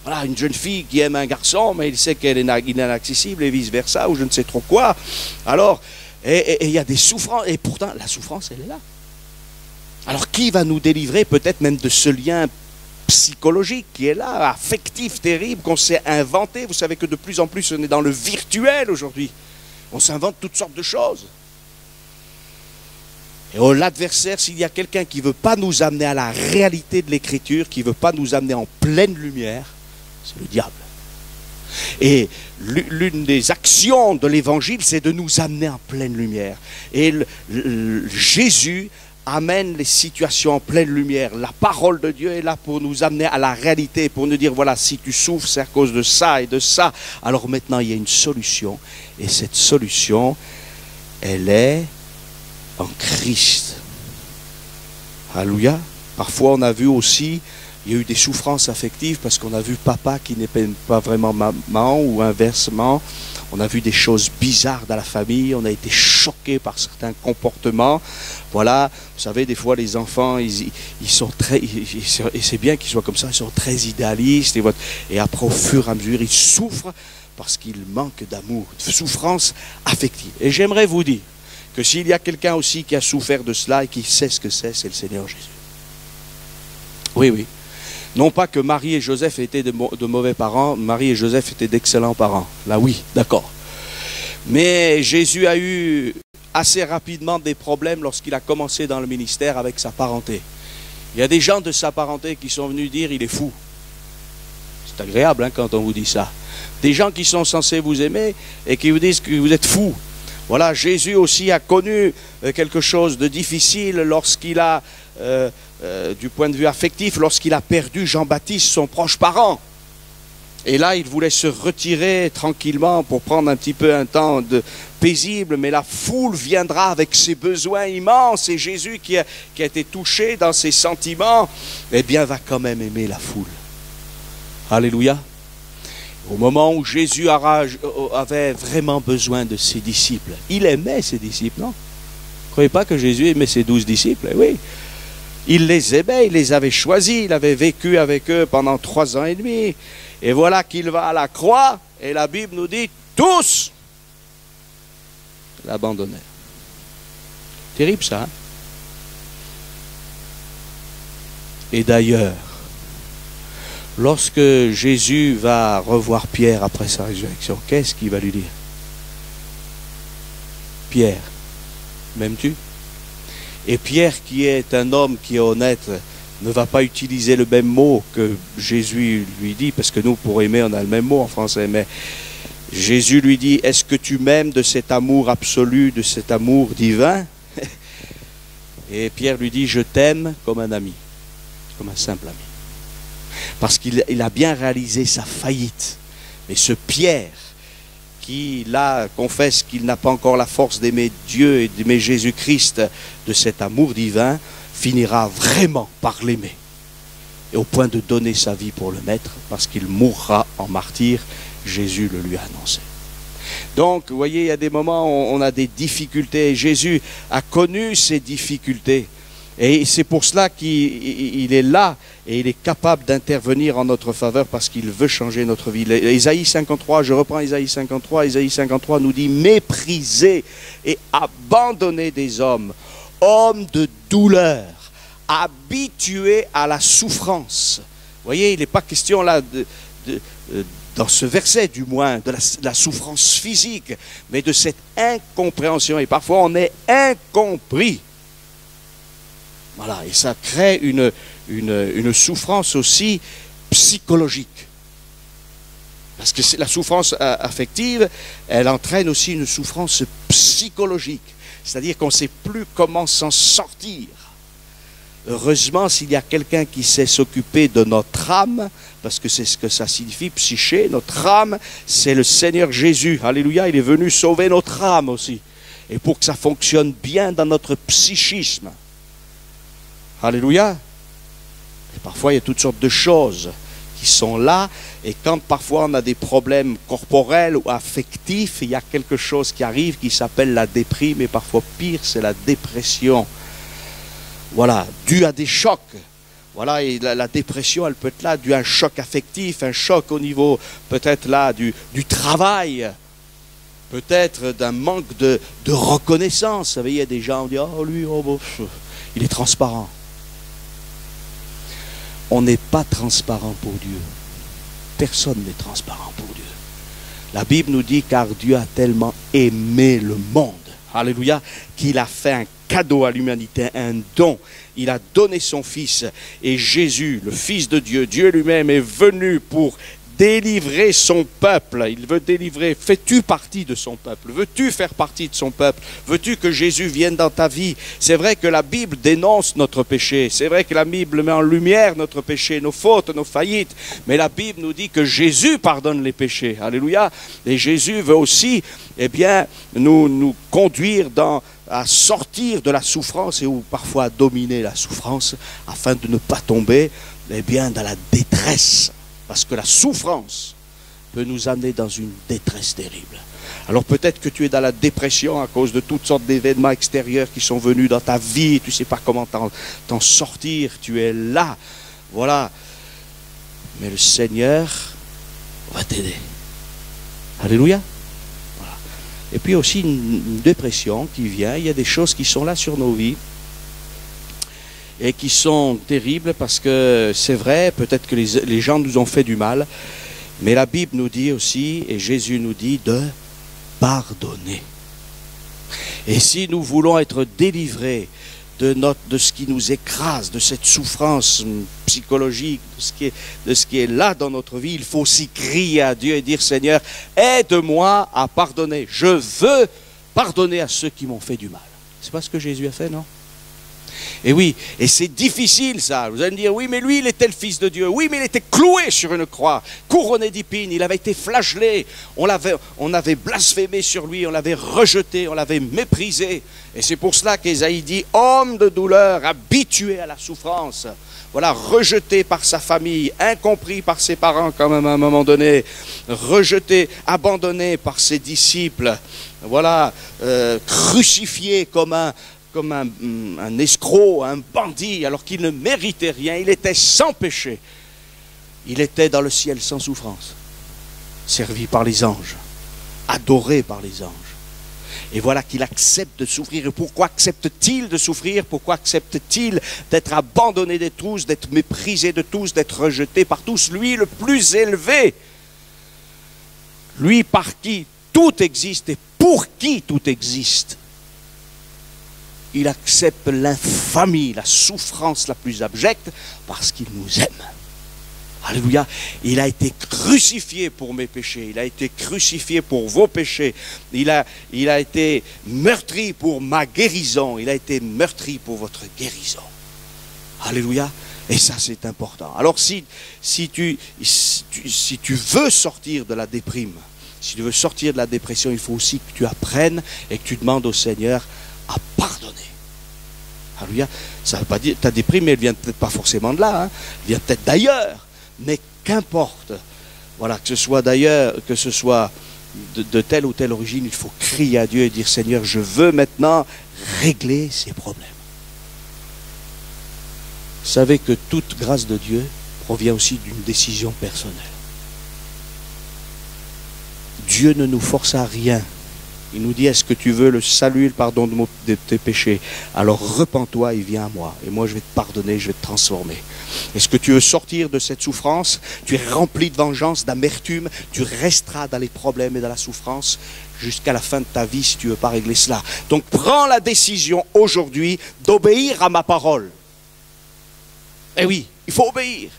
Voilà, une jeune fille qui aime un garçon, mais il sait qu'il est inaccessible et vice-versa, ou je ne sais trop quoi. Alors, et il y a des souffrances, et pourtant, la souffrance, elle est là. Alors, qui va nous délivrer peut-être même de ce lien psychologique qui est là, affectif, terrible, qu'on s'est inventé? Vous savez que de plus en plus, on est dans le virtuel aujourd'hui. On s'invente toutes sortes de choses. Et l'adversaire, s'il y a quelqu'un qui ne veut pas nous amener à la réalité de l'Écriture, qui ne veut pas nous amener en pleine lumière, c'est le diable. Et l'une des actions de l'Évangile, c'est de nous amener en pleine lumière. Et Jésus amène les situations en pleine lumière. La parole de Dieu est là pour nous amener à la réalité, pour nous dire, voilà, si tu souffres, c'est à cause de ça et de ça. Alors maintenant, il y a une solution. Et cette solution, elle est en Christ. Alléluia. Parfois, on a vu aussi, il y a eu des souffrances affectives parce qu'on a vu papa qui n'est pas vraiment maman ou inversement. On a vu des choses bizarres dans la famille, on a été choqués par certains comportements. Voilà, vous savez, des fois les enfants, ils sont très, et c'est bien qu'ils soient comme ça, ils sont très idéalistes. Et après, au fur et à mesure, ils souffrent parce qu'ils manquent d'amour, de souffrance affective. Et j'aimerais vous dire que s'il y a quelqu'un aussi qui a souffert de cela et qui sait ce que c'est le Seigneur Jésus. Oui, oui. Non pas que Marie et Joseph étaient de mauvais parents, Marie et Joseph étaient d'excellents parents. Là oui, d'accord. Mais Jésus a eu assez rapidement des problèmes lorsqu'il a commencé dans le ministère avec sa parenté. Il y a des gens de sa parenté qui sont venus dire il est fou. C'est agréable hein, quand on vous dit ça. Des gens qui sont censés vous aimer et qui vous disent que vous êtes fou. Voilà, Jésus aussi a connu quelque chose de difficile lorsqu'il a... du point de vue affectif, lorsqu'il a perdu Jean-Baptiste, son proche parent. Et là, il voulait se retirer tranquillement pour prendre un petit peu un temps paisible, mais la foule viendra avec ses besoins immenses, et Jésus qui a été touché dans ses sentiments, eh bien, va quand même aimer la foule. Alléluia. Au moment où Jésus avait vraiment besoin de ses disciples, il aimait ses disciples, non? Vous ne croyez pas que Jésus aimait ses 12 disciples? Oui. Il les aimait, il les avait choisis, il avait vécu avec eux pendant 3 ans et demi. Et voilà qu'il va à la croix, et la Bible nous dit, tous l'abandonnèrent. Terrible ça, hein? Et d'ailleurs, lorsque Jésus va revoir Pierre après sa résurrection, qu'est-ce qu'il va lui dire? Pierre, m'aimes-tu? Et Pierre, qui est un homme qui est honnête, ne va pas utiliser le même mot que Jésus lui dit, parce que nous, pour aimer, on a le même mot en français, mais Jésus lui dit, est-ce que tu m'aimes de cet amour absolu, de cet amour divin? Et Pierre lui dit, je t'aime comme un ami, comme un simple ami. Parce qu'il a bien réalisé sa faillite. Mais ce Pierre, qui là confesse qu'il n'a pas encore la force d'aimer Dieu et d'aimer Jésus-Christ de cet amour divin, finira vraiment par l'aimer. Et au point de donner sa vie pour le mettre, parce qu'il mourra en martyr, Jésus le lui a annoncé. Donc, vous voyez, il y a des moments où on a des difficultés. Et Jésus a connu ces difficultés. Et c'est pour cela qu'il est là et il est capable d'intervenir en notre faveur parce qu'il veut changer notre vie. Isaïe 53, je reprends Isaïe 53 nous dit « Méprisez et abandonnez des hommes, hommes de douleur, habitués à la souffrance. » Vous voyez, il n'est pas question là dans ce verset du moins, de la souffrance physique, mais de cette incompréhension. Et parfois on est incompris. Voilà, et ça crée une souffrance aussi psychologique. Parce que la souffrance affective, elle entraîne aussi une souffrance psychologique. C'est-à-dire qu'on ne sait plus comment s'en sortir. Heureusement, s'il y a quelqu'un qui sait s'occuper de notre âme, parce que c'est ce que ça signifie, psyché, notre âme, c'est le Seigneur Jésus. Alléluia, il est venu sauver notre âme aussi. Et pour que ça fonctionne bien dans notre psychisme. Alléluia. Et parfois, il y a toutes sortes de choses qui sont là. Et quand parfois on a des problèmes corporels ou affectifs, il y a quelque chose qui arrive qui s'appelle la déprime. Et parfois pire, c'est la dépression. Voilà, dû à des chocs. Voilà, et la dépression, elle peut être là, dû à un choc affectif, un choc au niveau peut-être là du travail. Peut-être d'un manque de reconnaissance. Vous savez, il y a des gens qui disent « Oh, lui, oh, bon, il est transparent. » On n'est pas transparent pour Dieu. Personne n'est transparent pour Dieu. La Bible nous dit, car Dieu a tellement aimé le monde, alléluia, qu'il a fait un cadeau à l'humanité, un don. Il a donné son Fils. Et Jésus, le Fils de Dieu, Dieu lui-même est venu pour délivrer son peuple. Il veut délivrer. Fais-tu partie de son peuple? Veux-tu faire partie de son peuple? Veux-tu que Jésus vienne dans ta vie? C'est vrai que la Bible dénonce notre péché. C'est vrai que la Bible met en lumière notre péché, nos fautes, nos faillites. Mais la Bible nous dit que Jésus pardonne les péchés. Alléluia. Et Jésus veut aussi, eh bien, nous conduire à sortir de la souffrance et ou parfois à dominer la souffrance afin de ne pas tomber, eh bien, dans la détresse. Parce que la souffrance peut nous amener dans une détresse terrible. Alors peut-être que tu es dans la dépression à cause de toutes sortes d'événements extérieurs qui sont venus dans ta vie. Tu ne sais pas comment t'en sortir. Tu es là. Voilà. Mais le Seigneur va t'aider. Alléluia. Voilà. Et puis aussi une dépression qui vient. Il y a des choses qui sont là sur nos vies et qui sont terribles parce que c'est vrai, peut-être que les gens nous ont fait du mal, mais la Bible nous dit aussi, et Jésus nous dit, de pardonner. Et si nous voulons être délivrés de ce qui nous écrase, de cette souffrance psychologique, de ce qui est là dans notre vie, il faut aussi crier à Dieu et dire, Seigneur, aide-moi à pardonner. Je veux pardonner à ceux qui m'ont fait du mal. C'est pas ce que Jésus a fait, non? Et oui, et c'est difficile ça. Vous allez me dire, oui, mais lui, il était le Fils de Dieu. Oui, mais il était cloué sur une croix, couronné d'épines. Il avait été flagellé. On avait blasphémé sur lui, on l'avait rejeté, on l'avait méprisé. Et c'est pour cela qu'Ésaïe dit, homme de douleur, habitué à la souffrance. Voilà, rejeté par sa famille, incompris par ses parents quand même à un moment donné, rejeté, abandonné par ses disciples. Voilà, crucifié comme un escroc, un bandit, alors qu'il ne méritait rien. Il était sans péché. Il était dans le ciel sans souffrance, servi par les anges, adoré par les anges. Et voilà qu'il accepte de souffrir. Et pourquoi accepte-t-il de souffrir? Pourquoi accepte-t-il d'être abandonné de tous, d'être méprisé de tous, d'être rejeté par tous? Lui, le plus élevé, lui par qui tout existe et pour qui tout existe. Il accepte l'infamie, la souffrance la plus abjecte parce qu'il nous aime. Alléluia. Il a été crucifié pour mes péchés. Il a été crucifié pour vos péchés. Il a été meurtri pour ma guérison. Il a été meurtri pour votre guérison. Alléluia. Et ça, c'est important. Alors, si tu veux sortir de la déprime, si tu veux sortir de la dépression, il faut aussi que tu apprennes et que tu demandes au Seigneur à pardonner. Alléluia. Ça ne veut pas dire ta déprime, elle vient peut-être pas forcément de là, hein. Elle vient peut-être d'ailleurs, mais qu'importe. Voilà, que ce soit d'ailleurs, que ce soit de telle ou telle origine, il faut crier à Dieu et dire, Seigneur, je veux maintenant régler ces problèmes. Vous savez que toute grâce de Dieu provient aussi d'une décision personnelle. Dieu ne nous force à rien. Il nous dit, est-ce que tu veux le salut et le pardon de tes péchés? Alors repens-toi et viens à moi. Et moi, je vais te pardonner, je vais te transformer. Est-ce que tu veux sortir de cette souffrance? Tu es rempli de vengeance, d'amertume. Tu resteras dans les problèmes et dans la souffrance jusqu'à la fin de ta vie si tu ne veux pas régler cela. Donc, prends la décision aujourd'hui d'obéir à ma parole. Eh oui, il faut obéir.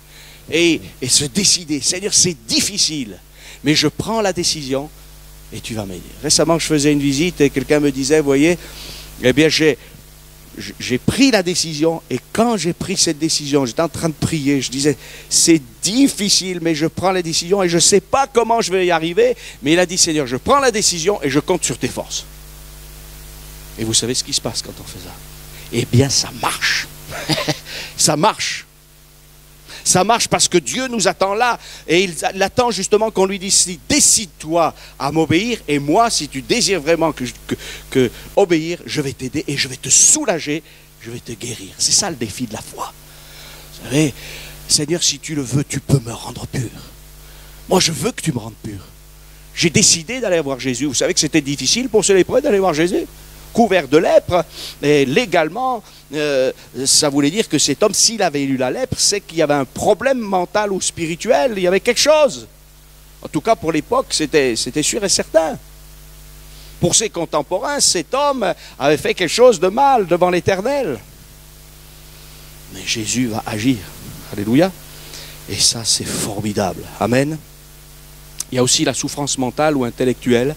Et se décider. Seigneur, c'est difficile. Mais je prends la décision et tu vas m'aider. Récemment, je faisais une visite et quelqu'un me disait, vous voyez, eh bien, j'ai pris la décision et quand j'ai pris cette décision, j'étais en train de prier, je disais, c'est difficile, mais je prends la décision et je ne sais pas comment je vais y arriver, mais il a dit, Seigneur, je prends la décision et je compte sur tes forces. Et vous savez ce qui se passe quand on fait ça? Eh bien, ça marche. Ça marche. Ça marche parce que Dieu nous attend là. Et il attend justement qu'on lui dise, décide-toi à m'obéir. Et moi, si tu désires vraiment que obéir, je vais t'aider et je vais te soulager, je vais te guérir. C'est ça le défi de la foi. Vous savez, Seigneur, si tu le veux, tu peux me rendre pur. Moi, je veux que tu me rendes pur. J'ai décidé d'aller voir Jésus. Vous savez que c'était difficile pour ce lépreux d'aller voir Jésus. Couvert de lèpre, et légalement, ça voulait dire que cet homme, s'il avait eu la lèpre, c'est qu'il y avait un problème mental ou spirituel, il y avait quelque chose. En tout cas, pour l'époque, c'était sûr et certain. Pour ses contemporains, cet homme avait fait quelque chose de mal devant l'Éternel. Mais Jésus va agir. Alléluia. Et ça, c'est formidable. Amen. Il y a aussi la souffrance mentale ou intellectuelle.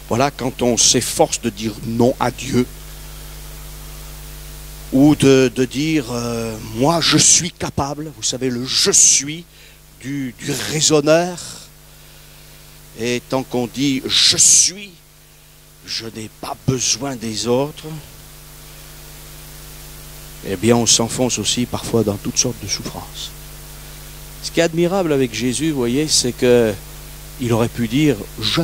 Voilà, quand on s'efforce de dire non à Dieu, ou de dire moi je suis capable, vous savez, le je suis du raisonneur. Et tant qu'on dit je suis, je n'ai pas besoin des autres, eh bien on s'enfonce aussi parfois dans toutes sortes de souffrances. Ce qui est admirable avec Jésus, vous voyez, c'est qu'il aurait pu dire je.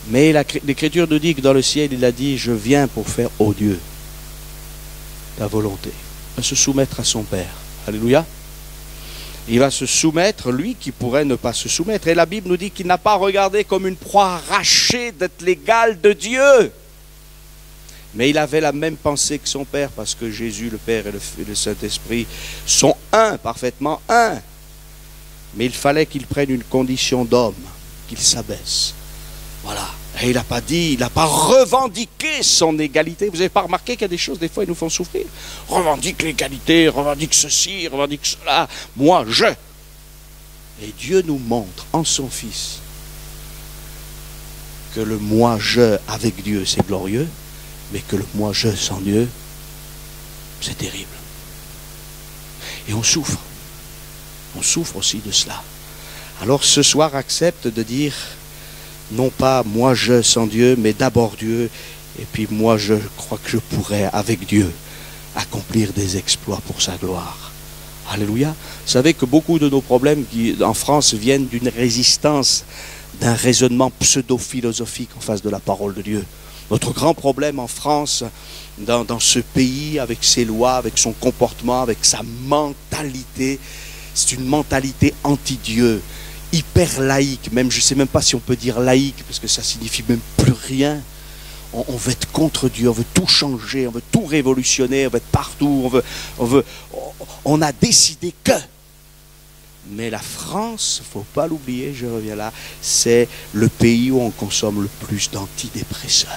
Mais l'Écriture nous dit que dans le ciel, il a dit je viens pour faire, ô Dieu, ta volonté. Il va se soumettre à son Père. Alléluia. Il va se soumettre, lui qui pourrait ne pas se soumettre. Et la Bible nous dit qu'il n'a pas regardé comme une proie arrachée d'être l'égal de Dieu. Mais il avait la même pensée que son Père, parce que Jésus, le Père et le Saint-Esprit sont un, parfaitement un. Mais il fallait qu'il prenne une condition d'homme, qu'il s'abaisse. Voilà. Et il n'a pas dit, il n'a pas revendiqué son égalité. Vous n'avez pas remarqué qu'il y a des choses, des fois, ils nous font souffrir. Revendique l'égalité, revendique ceci, revendique cela. Moi, je. Et Dieu nous montre en son Fils que le moi, je avec Dieu, c'est glorieux, mais que le moi, je sans Dieu, c'est terrible. Et on souffre. On souffre aussi de cela. Alors ce soir, accepte de dire non pas moi je sans Dieu, mais d'abord Dieu, et puis moi je crois que je pourrais avec Dieu accomplir des exploits pour sa gloire. Alléluia. Vous savez que beaucoup de nos problèmes en France viennent d'une résistance, d'un raisonnement pseudo-philosophique en face de la parole de Dieu. Notre grand problème en France, dans ce pays, avec ses lois, avec son comportement, avec sa mentalité, c'est une mentalité anti-Dieu, hyper laïque, même je ne sais même pas si on peut dire laïque, parce que ça signifie même plus rien. On veut être contre Dieu, on veut tout changer, on veut tout révolutionner, on veut être partout, on a décidé que. Mais la France, il ne faut pas l'oublier, je reviens là, c'est le pays où on consomme le plus d'antidépresseurs.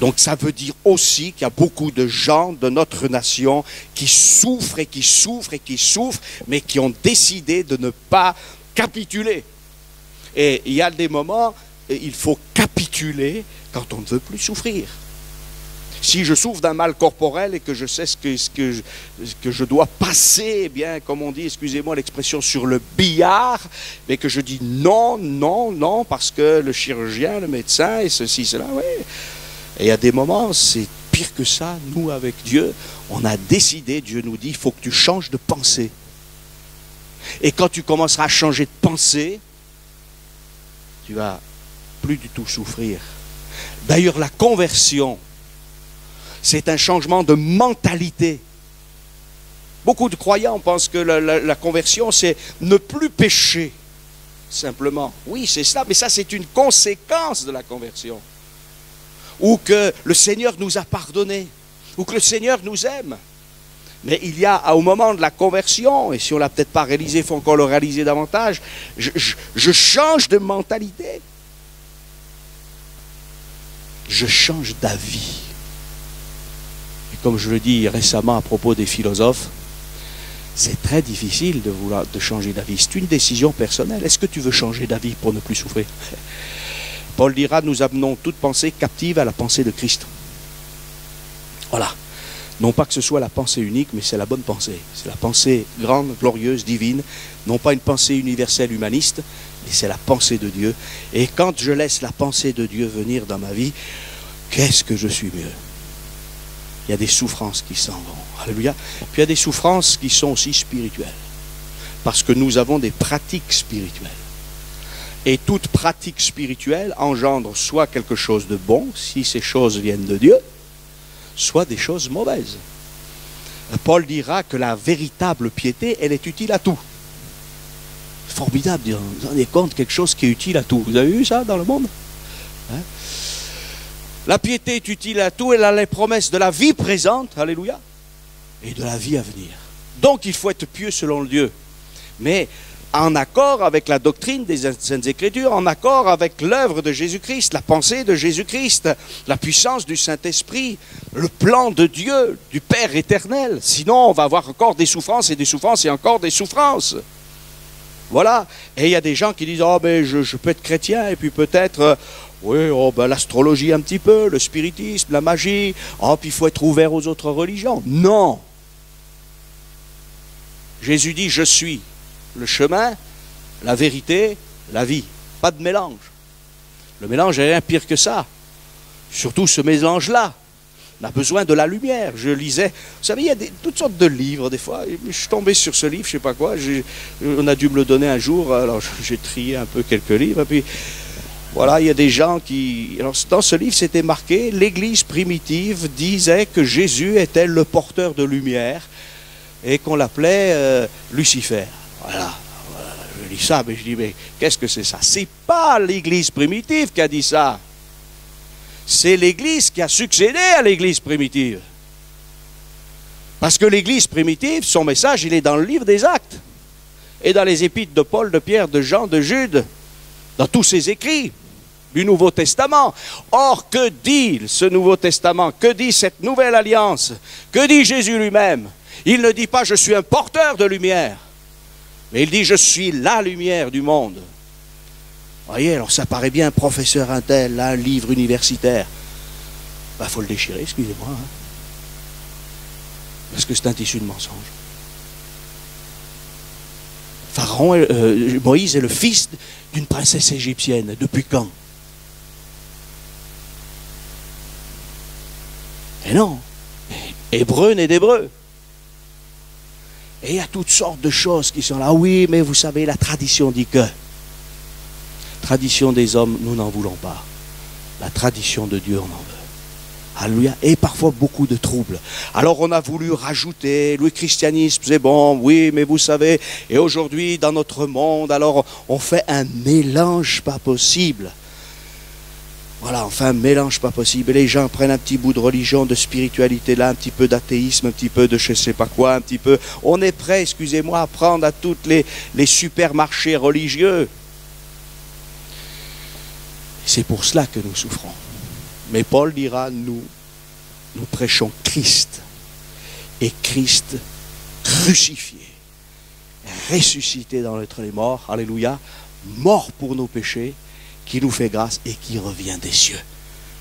Donc ça veut dire aussi qu'il y a beaucoup de gens de notre nation qui souffrent et qui souffrent et qui souffrent, mais qui ont décidé de ne pas capituler. Et il y a des moments, il faut capituler quand on ne veut plus souffrir. Si je souffre d'un mal corporel et que je sais ce que je dois passer, eh bien, comme on dit, excusez-moi l'expression, sur le billard, mais que je dis non, non, non, parce que le chirurgien, le médecin, et ceci, cela, oui. Et il y a des moments, c'est pire que ça. Nous, avec Dieu, on a décidé, Dieu nous dit, il faut que tu changes de pensée. Et quand tu commenceras à changer de pensée, tu vas plus du tout souffrir. D'ailleurs, la conversion, c'est un changement de mentalité. Beaucoup de croyants pensent que la conversion, c'est ne plus pécher, simplement. Oui, c'est cela, mais ça, c'est une conséquence de la conversion. Ou que le Seigneur nous a pardonné, ou que le Seigneur nous aime. Mais il y a, au moment de la conversion, et si on ne l'a peut-être pas réalisé, il faut encore le réaliser davantage, je change de mentalité. Je change d'avis. Et comme je le dis récemment à propos des philosophes, c'est très difficile de changer d'avis. C'est une décision personnelle. Est-ce que tu veux changer d'avis pour ne plus souffrir ? Paul dira, nous amenons toute pensée captive à la pensée de Christ. Voilà. Non pas que ce soit la pensée unique, mais c'est la bonne pensée. C'est la pensée grande, glorieuse, divine. Non pas une pensée universelle, humaniste, mais c'est la pensée de Dieu. Et quand je laisse la pensée de Dieu venir dans ma vie, qu'est-ce que je suis mieux? Il y a des souffrances qui s'en vont. Alléluia. Puis il y a des souffrances qui sont aussi spirituelles. Parce que nous avons des pratiques spirituelles. Et toute pratique spirituelle engendre soit quelque chose de bon, si ces choses viennent de Dieu, soit des choses mauvaises. Paul dira que la véritable piété, elle est utile à tout. Formidable, vous vous rendez compte, quelque chose qui est utile à tout. Vous avez vu ça dans le monde? Hein? La piété est utile à tout, elle a les promesses de la vie présente, alléluia, et de la vie à venir. Donc il faut être pieux selon Dieu. Mais en accord avec la doctrine des Saintes Écritures, en accord avec l'œuvre de Jésus-Christ, la pensée de Jésus-Christ, la puissance du Saint-Esprit, le plan de Dieu, du Père éternel. Sinon, on va avoir encore des souffrances et encore des souffrances. Voilà. Et il y a des gens qui disent, oh ben je peux être chrétien, et puis peut-être, oui, oh, ben, l'astrologie un petit peu, le spiritisme, la magie, oh, puis il faut être ouvert aux autres religions. Non. Jésus dit, je suis le chemin, la vérité, la vie. Pas de mélange. Le mélange est rien pire que ça. Surtout ce mélange-là. On a besoin de la lumière. Je lisais, vous savez, il y a toutes sortes de livres des fois. Je suis tombé sur ce livre, je ne sais pas quoi. On a dû me le donner un jour, alors j'ai trié un peu quelques livres. Et puis, voilà, il y a des gens qui... Alors, dans ce livre, c'était marqué, l'Église primitive disait que Jésus était le porteur de lumière et qu'on l'appelait Lucifer. Voilà. Je lis ça, mais je dis, mais qu'est-ce que c'est ça? C'est pas l'Église primitive qui a dit ça. C'est l'Église qui a succédé à l'Église primitive. Parce que l'Église primitive, son message, il est dans le livre des Actes. Et dans les épîtres de Paul, de Pierre, de Jean, de Jude. Dans tous ses écrits du Nouveau Testament. Or, que dit ce Nouveau Testament? Que dit cette nouvelle alliance? Que dit Jésus lui-même? Il ne dit pas, je suis un porteur de lumière. Mais il dit, je suis la lumière du monde. Vous voyez, alors ça paraît bien, professeur un tel, un livre universitaire. Ben, faut le déchirer, excusez-moi. Hein. Parce que c'est un tissu de mensonge. Pharaon, Moïse est le fils d'une princesse égyptienne. Depuis quand? Et non. Hébreu né d'hébreu. Et il y a toutes sortes de choses qui sont là. Oui, mais vous savez, la tradition dit que. Tradition des hommes, nous n'en voulons pas. La tradition de Dieu, on en veut. Alléluia. Et parfois beaucoup de troubles. Alors on a voulu rajouter, le christianisme c'est bon, oui, mais vous savez, et aujourd'hui dans notre monde, alors on fait un mélange pas possible. Voilà, on fait un mélange pas possible. Et les gens prennent un petit bout de religion, de spiritualité là, un petit peu d'athéisme, un petit peu de je ne sais pas quoi, un petit peu. On est prêt, excusez-moi, à prendre à tous les supermarchés religieux. C'est pour cela que nous souffrons. Mais Paul dira, nous prêchons Christ. Et Christ crucifié, ressuscité dans l'être des morts, alléluia, mort pour nos péchés, qui nous fait grâce et qui revient des cieux.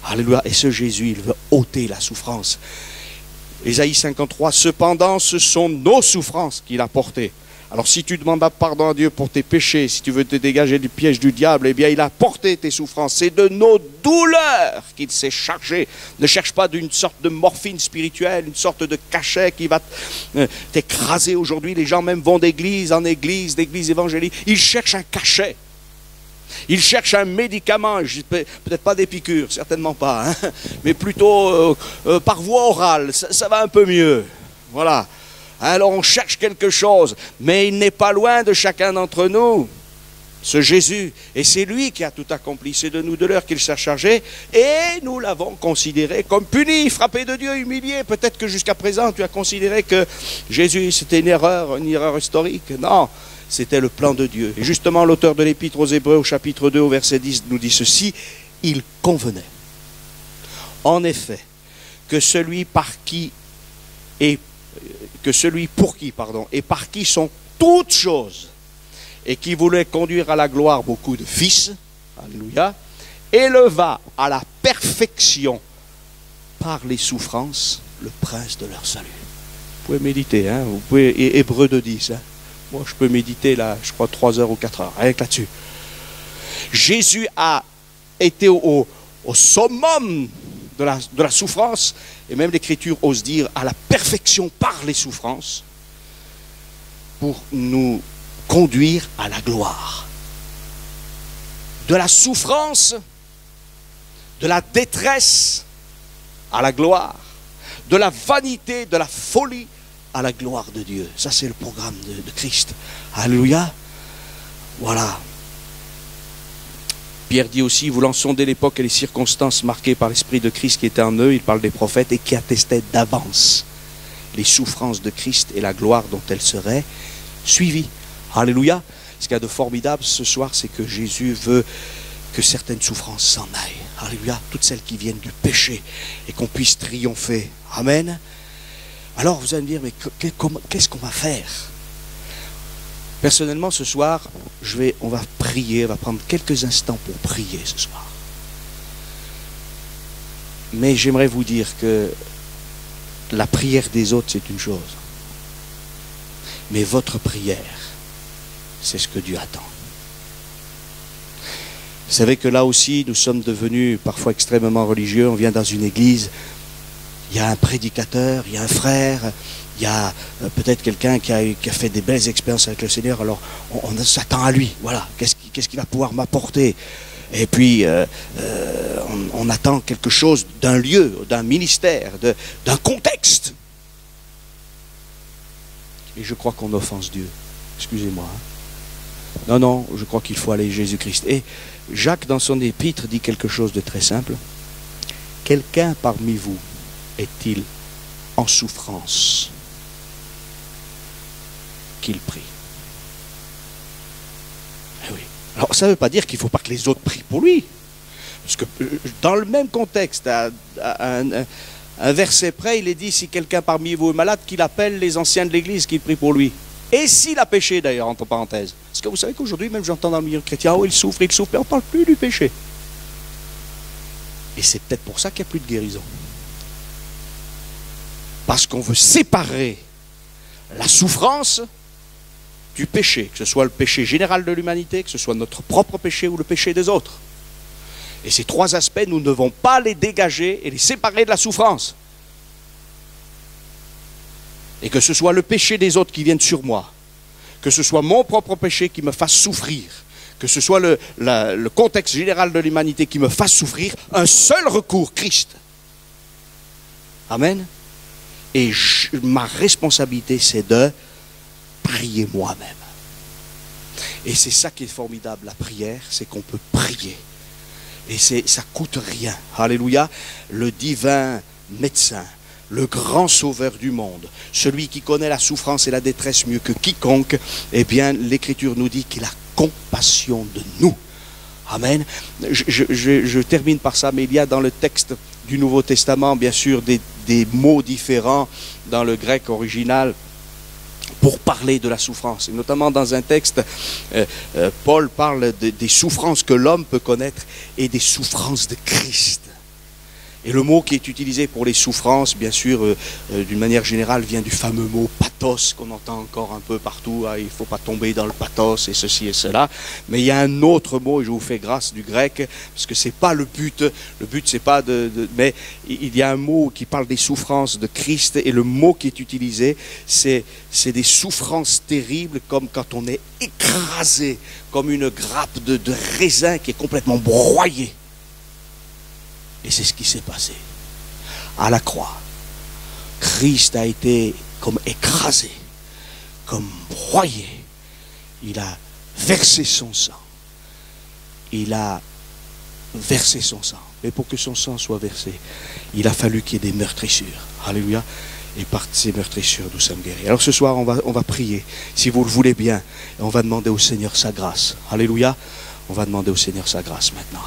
Alléluia. Et ce Jésus, il veut ôter la souffrance. Ésaïe 53, cependant, ce sont nos souffrances qu'il a portées. Alors si tu demandes pardon à Dieu pour tes péchés, si tu veux te dégager du piège du diable, eh bien il a porté tes souffrances. C'est de nos douleurs qu'il s'est chargé. Ne cherche pas d'une sorte de morphine spirituelle, une sorte de cachet qui va t'écraser aujourd'hui. Les gens même vont d'église en église, d'église évangélique. Ils cherchent un cachet. Ils cherchent un médicament, peut-être pas des piqûres, certainement pas, hein, mais plutôt par voie orale, ça va un peu mieux. Voilà. Alors on cherche quelque chose, mais il n'est pas loin de chacun d'entre nous, ce Jésus. Et c'est lui qui a tout accompli, c'est de nous de l'heure qu'il s'est chargé, et nous l'avons considéré comme puni, frappé de Dieu, humilié. Peut-être que jusqu'à présent tu as considéré que Jésus c'était une erreur historique. Non. C'était le plan de Dieu. Et justement, l'auteur de l'Épître aux Hébreux, au chapitre 2, au verset 10, nous dit ceci, il convenait, en effet, que celui pour qui, et par qui sont toutes choses, et qui voulait conduire à la gloire beaucoup de fils, alléluia, éleva à la perfection par les souffrances le prince de leur salut. Vous pouvez méditer, hein, vous pouvez, Hébreux 2:10, hein. Moi, je peux méditer, là, je crois, 3 heures ou 4 heures, rien que là-dessus. Jésus a été au summum de la souffrance, et même l'Écriture ose dire à la perfection par les souffrances, pour nous conduire à la gloire. De la souffrance, de la détresse à la gloire, de la vanité, de la folie, à la gloire de Dieu. Ça, c'est le programme de Christ. Alléluia. Voilà. Pierre dit aussi, voulant sonder l'époque et les circonstances marquées par l'Esprit de Christ qui était en eux, il parle des prophètes, et qui attestaient d'avance les souffrances de Christ et la gloire dont elles seraient suivies. Alléluia. Ce qu'il y a de formidable ce soir, c'est que Jésus veut que certaines souffrances s'en aillent. Alléluia. Toutes celles qui viennent du péché, et qu'on puisse triompher. Amen. Alors vous allez me dire, mais qu'est-ce qu'on va faire? Personnellement, ce soir, on va prier, on va prendre quelques instants pour prier ce soir. Mais j'aimerais vous dire que la prière des autres, c'est une chose. Mais votre prière, c'est ce que Dieu attend. Vous savez que là aussi, nous sommes devenus parfois extrêmement religieux. On vient dans une église, il y a un prédicateur, il y a un frère, il y a peut-être quelqu'un qui a fait des belles expériences avec le Seigneur, alors on s'attend à lui. Voilà, qu'est-ce qu'il va pouvoir m'apporter? Et puis, on attend quelque chose d'un lieu, d'un ministère, d'un contexte. Et je crois qu'on offense Dieu. Excusez-moi. Non, non, je crois qu'il faut aller Jésus-Christ. Et Jacques, dans son épître, dit quelque chose de très simple. Quelqu'un parmi vous est-il en souffrance qu'il prie? Eh oui. Alors, ça ne veut pas dire qu'il ne faut pas que les autres prient pour lui. Parce que dans le même contexte, à un verset près, il est dit, si quelqu'un parmi vous est malade, qu'il appelle les anciens de l'église, qu'il prie pour lui. Et s'il a péché, d'ailleurs, entre parenthèses. Parce que vous savez qu'aujourd'hui, même j'entends dans le milieu chrétien, oh, il souffre, mais on ne parle plus du péché. Et c'est peut-être pour ça qu'il n'y a plus de guérison. Parce qu'on veut séparer la souffrance du péché, que ce soit le péché général de l'humanité, que ce soit notre propre péché ou le péché des autres. Et ces trois aspects, nous ne devons pas les dégager et les séparer de la souffrance. Et que ce soit le péché des autres qui viennent sur moi, que ce soit mon propre péché qui me fasse souffrir, que ce soit le contexte général de l'humanité qui me fasse souffrir, un seul recours, Christ. Amen. Et ma responsabilité, c'est de prier moi-même. Et c'est ça qui est formidable, la prière, c'est qu'on peut prier. Et ça coûte rien. Alléluia. Le divin médecin, le grand sauveur du monde, celui qui connaît la souffrance et la détresse mieux que quiconque, eh bien, l'Écriture nous dit qu'il a compassion de nous. Amen. Je termine par ça, mais il y a dans le texte du Nouveau Testament, bien sûr, des mots différents dans le grec original pour parler de la souffrance. Et notamment dans un texte, Paul parle des souffrances que l'homme peut connaître et des souffrances de Christ. Et le mot qui est utilisé pour les souffrances, bien sûr, d'une manière générale, vient du fameux mot pathos qu'on entend encore un peu partout. Ah, il ne faut pas tomber dans le pathos et ceci et cela. Mais il y a un autre mot, et je vous fais grâce du grec, parce que ce n'est pas le but. Le but, c'est pas mais il y a un mot qui parle des souffrances de Christ, et le mot qui est utilisé, c'est des souffrances terribles, comme quand on est écrasé, comme une grappe de raisin qui est complètement broyée. Et c'est ce qui s'est passé. À la croix, Christ a été comme écrasé, comme broyé. Il a versé son sang. Il a versé son sang. Et pour que son sang soit versé, il a fallu qu'il y ait des meurtrissures. Alléluia. Et par ces meurtrissures, nous sommes guéris. Alors ce soir, on va prier, si vous le voulez bien. Et on va demander au Seigneur sa grâce. Alléluia. On va demander au Seigneur sa grâce maintenant.